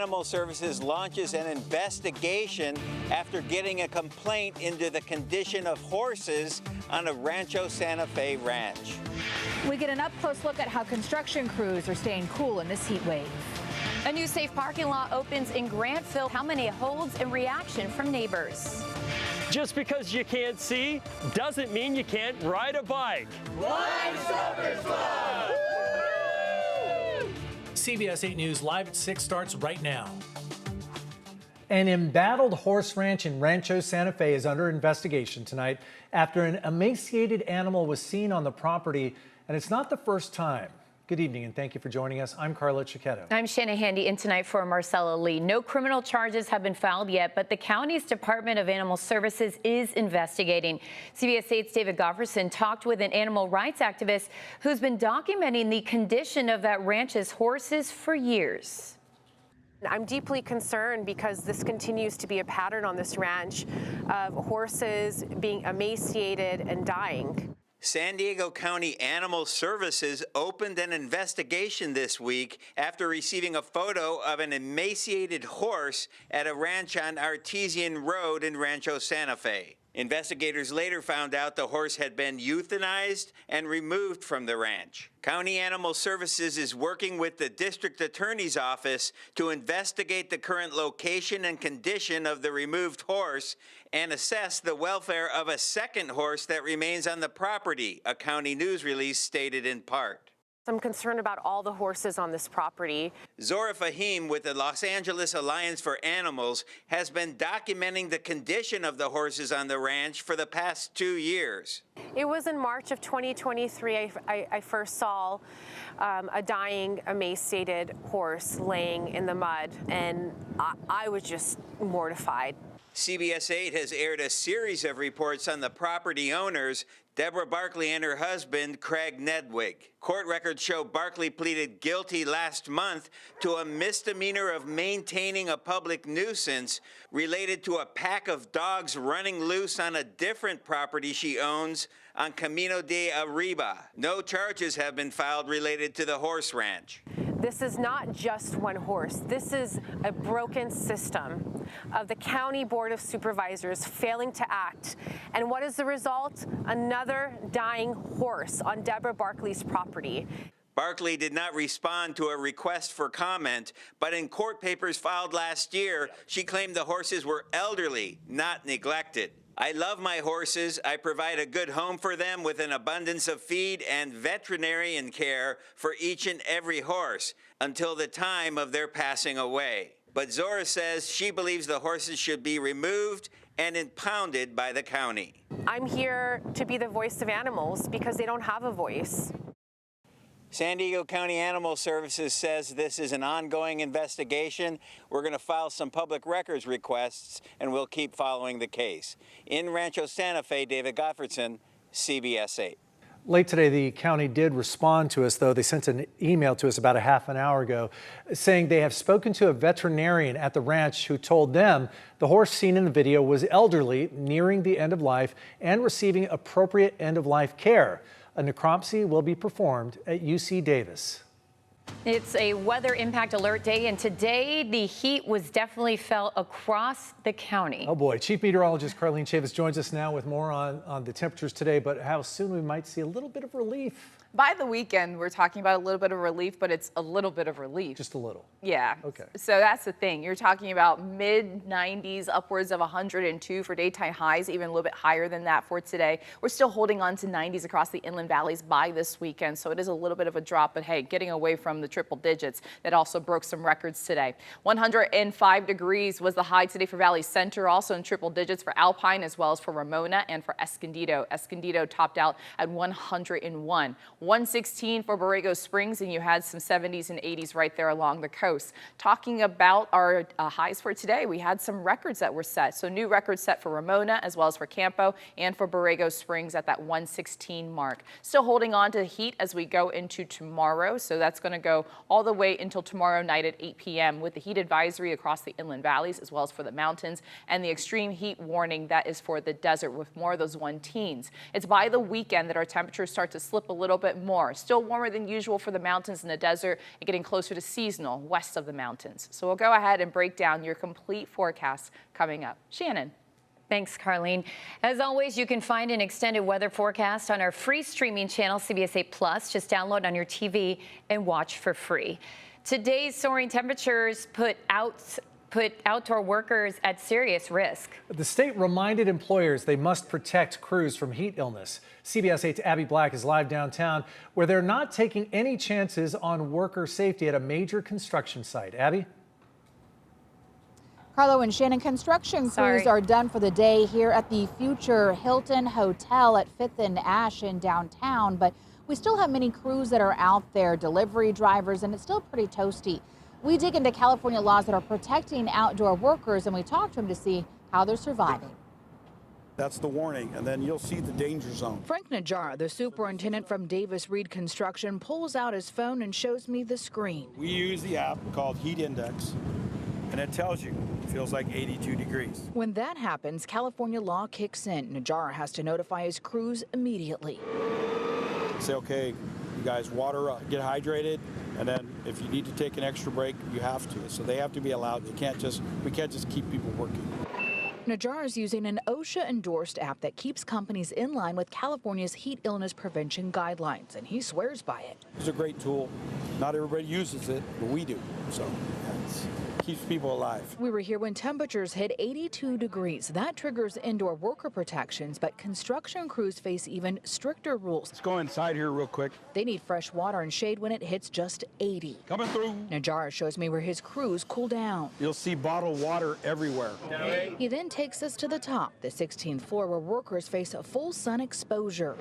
Animal Services launches an investigation after getting a complaint into the condition of horses on a Rancho Santa Fe ranch. We get an up-close look at how construction crews are staying cool in this heat wave. A new safe parking lot opens in Grantville. How many holds and reaction from neighbors? Just because you can't see doesn't mean you can't ride a bike. Blind Suckers Club! CBS 8 News Live at 6 starts right now. An embattled horse ranch in Rancho Santa Fe is under investigation tonight after an emaciated animal was seen on the property, and it's not the first time. Good evening, and thank you for joining us. I'm Carla Chiquetto. I'm Shanna Handy, in tonight for Marcella Lee. No criminal charges have been filed yet, but the county's Department of Animal Services is investigating. CBS 8's David Gofferson talked with an animal rights activist who's been documenting the condition of that ranch's horses for years. I'm deeply concerned because this continues to be a pattern on this ranch of horses being emaciated and dying. San Diego County Animal Services opened an investigation this week after receiving a photo of an emaciated horse at a ranch on Artesian Road in Rancho Santa Fe. Investigators later found out the horse had been euthanized and removed from the ranch. County Animal Services is working with the district attorney's office to investigate the current location and condition of the removed horse and assess the welfare of a second horse that remains on the property, a county news release stated in part. I'm concerned about all the horses on this property. Zora Fahim with the Los Angeles Alliance for Animals has been documenting the condition of the horses on the ranch for the past 2 years. It was in March of 2023 I first saw a dying, emaciated horse laying in the mud, and I was just mortified. CBS 8 has aired a series of reports on the property owners, Deborah Barkley and her husband, Craig Nedwig. Court records show Barkley pleaded guilty last month to a misdemeanor of maintaining a public nuisance related to a pack of dogs running loose on a different property she owns on Camino de Arriba. No charges have been filed related to the horse ranch. This is not just one horse. This is a broken system of the County Board of Supervisors failing to act. And what is the result? Another dying horse on Deborah Barkley's property. Barkley did not respond to a request for comment, but in court papers filed last year, she claimed the horses were elderly, not neglected. I love my horses. I provide a good home for them with an abundance of feed and veterinarian care for each and every horse until the time of their passing away. But Zora says she believes the horses should be removed and impounded by the county. I'm here to be the voice of animals because they don't have a voice. San Diego County Animal Services says this is an ongoing investigation. We're going to file some public records requests, and we'll keep following the case. In Rancho Santa Fe, David Gofferson, CBS 8. Late today, the county did respond to us, though. They sent an email to us about a half an hour ago saying they have spoken to a veterinarian at the ranch who told them the horse seen in the video was elderly, nearing the end of life, and receiving appropriate end-of-life care. A necropsy will be performed at UC Davis. It's a weather impact alert day, and today the heat was definitely felt across the county. Oh boy, Chief Meteorologist Carlene Chavis joins us now with more on the temperatures today, but how soon we might see a little bit of relief. By the weekend, we're talking about a little bit of relief, but it's a little bit of relief. Just a little. Yeah. Okay. So that's the thing. You're talking about mid-90s, upwards of 102 for daytime highs, even a little bit higher than that for today. We're still holding on to 90s across the inland valleys by this weekend, so it is a little bit of a drop, but hey, getting away from the triple digits that also broke some records today. 105 degrees was the high today for Valley Center, also in triple digits for Alpine as well as for Ramona and for Escondido. Escondido topped out at 101. 116 for Borrego Springs, and you had some 70s and 80s right there along the coast. Talking about our highs for today, we had some records that were set. So new records set for Ramona as well as for Campo and for Borrego Springs at that 116 mark. Still holding on to the heat as we go into tomorrow. So that's going to go all the way until tomorrow night at 8 p.m. with the heat advisory across the inland valleys as well as for the mountains, and the extreme heat warning that is for the desert with more of those 1 teens. It's by the weekend that our temperatures start to slip a little bit bit more. Still warmer than usual for the mountains and the desert and getting closer to seasonal west of the mountains. So we'll go ahead and break down your complete forecast coming up. Shannon. Thanks, Carlene. As always, you can find an extended weather forecast on our free streaming channel, CBS 8 Plus. Just download on your TV and watch for free. Today's soaring temperatures put outdoor workers at serious risk. The state reminded employers they must protect crews from heat illness. CBS 8's Abby Black is live downtown, where they're not taking any chances on worker safety at a major construction site. Abby? Carlo and Shannon, construction crews are done for the day here at the future Hilton Hotel at 5th and Ash in downtown, but we still have many crews that are out there, delivery drivers, and it's still pretty toasty. We dig into California laws that are protecting outdoor workers, and we talk to them to see how they're surviving. That's the warning, and then you'll see the danger zone. Frank Najjar, the superintendent from Davis Reed Construction, pulls out his phone and shows me the screen. We use the app called Heat Index, and it tells you it feels like 82 degrees. When that happens, California law kicks in. Najjar has to notify his crews immediately. Say, okay, you guys water up, get hydrated, and then if you need to take an extra break, you have to. So they have to be allowed. We can't just keep people working. Najjar is using an OSHA-endorsed app that keeps companies in line with California's heat illness prevention guidelines, and he swears by it. It's a great tool. Not everybody uses it, but we do. So it keeps people alive. We were here when temperatures hit 82 degrees. That triggers indoor worker protections, but construction crews face even stricter rules. Let's go inside here real quick. They need fresh water and shade when it hits just 80. Coming through. Najjar shows me where his crews cool down. You'll see bottled water everywhere. He then takes us to the top, the 16th floor, where workers face a full sun exposure.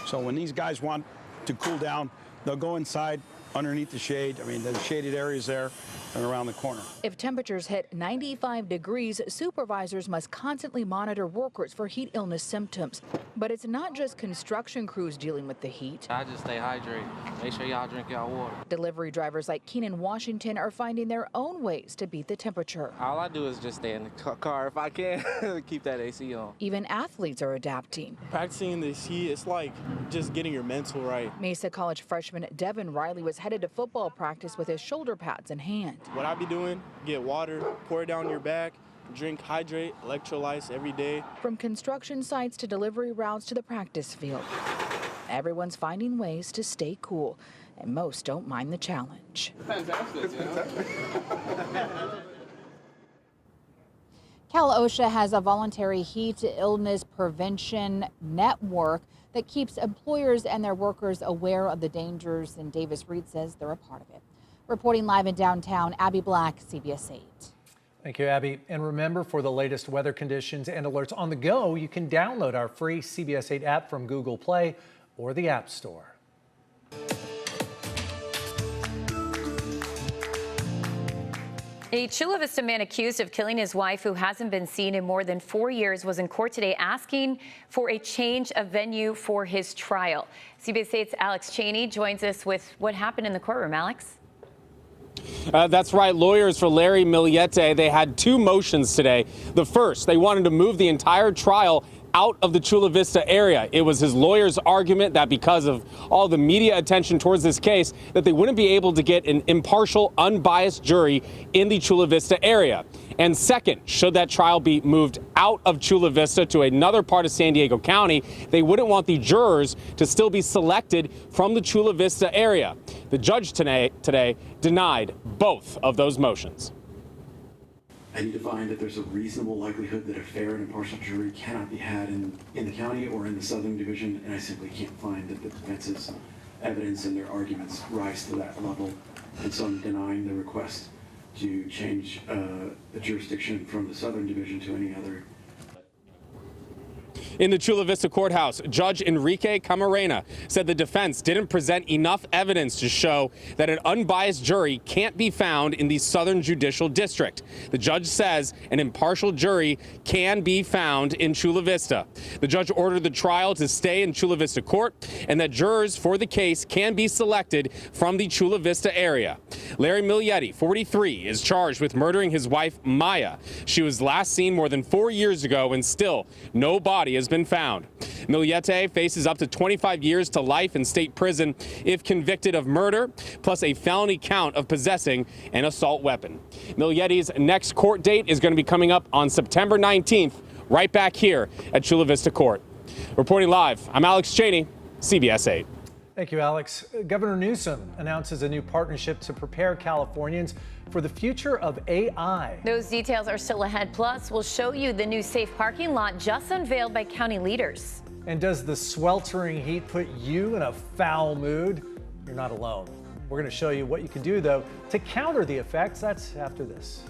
So when these guys want to cool down, they'll go inside underneath the shade. I mean, there's shaded areas there and around the corner. If temperatures hit 95 degrees, supervisors must constantly monitor workers for heat illness symptoms. But it's not just construction crews dealing with the heat. I just stay hydrated. Make sure y'all drink y'all water. Delivery drivers like Keenan Washington are finding their own ways to beat the temperature. All I do is just stay in the car if I can, keep that AC on. Even athletes are adapting. Practicing in this heat, it's like just getting your mental right. Mesa College freshman Devin Riley was headed to football practice with his shoulder pads in hand. What I be doing, get water, pour it down your back, drink, hydrate, electrolytes every day. From construction sites to delivery routes to the practice field, everyone's finding ways to stay cool, and most don't mind the challenge. Fantastic. Cal OSHA has a voluntary heat illness prevention network that keeps employers and their workers aware of the dangers, and Davis Reed says they're a part of it. Reporting live in downtown, Abby Black, CBS 8. Thank you, Abby. And remember, for the latest weather conditions and alerts on the go, you can download our free CBS 8 app from Google Play or the App Store. A Chula Vista man accused of killing his wife, who hasn't been seen in more than 4 years, was in court today asking for a change of venue for his trial. CBS 8's Alex Cheney joins us with what happened in the courtroom. Alex? That's right. Lawyers for Larry Miliete, they had two motions today. The first, they wanted to move the entire trial out of the Chula Vista area. It was his lawyer's argument that because of all the media attention towards this case, that they wouldn't be able to get an impartial, unbiased jury in the Chula Vista area. And second, should that trial be moved out of Chula Vista to another part of San Diego County, they wouldn't want the jurors to still be selected from the Chula Vista area. The judge today denied both of those motions. I need to find that there's a reasonable likelihood that a fair and impartial jury cannot be had in the county or in the Southern Division, and I simply can't find that the defense's evidence and their arguments rise to that level, and so I'm denying the request to change the jurisdiction from the Southern Division to any other. In the Chula Vista courthouse, Judge Enrique Camarena said the defense didn't present enough evidence to show that an unbiased jury can't be found in the Southern Judicial District. The judge says an impartial jury can be found in Chula Vista. The judge ordered the trial to stay in Chula Vista court and that jurors for the case can be selected from the Chula Vista area. Larry Miliete, 43, is charged with murdering his wife, Maya. She was last seen more than 4 years ago, and still no body has has been found. Millete faces up to 25 years to life in state prison if convicted of murder, plus a felony count of possessing an assault weapon. Millete's next court date is going to be coming up on September 19th, right back here at Chula Vista Court. Reporting live, I'm Alex Cheney, CBS 8. Thank you, Alex. Governor Newsom announces a new partnership to prepare Californians for the future of AI. Those details are still ahead. Plus, we'll show you the new safe parking lot just unveiled by county leaders. And does the sweltering heat put you in a foul mood? You're not alone. We're going to show you what you can do, though, to counter the effects. That's after this.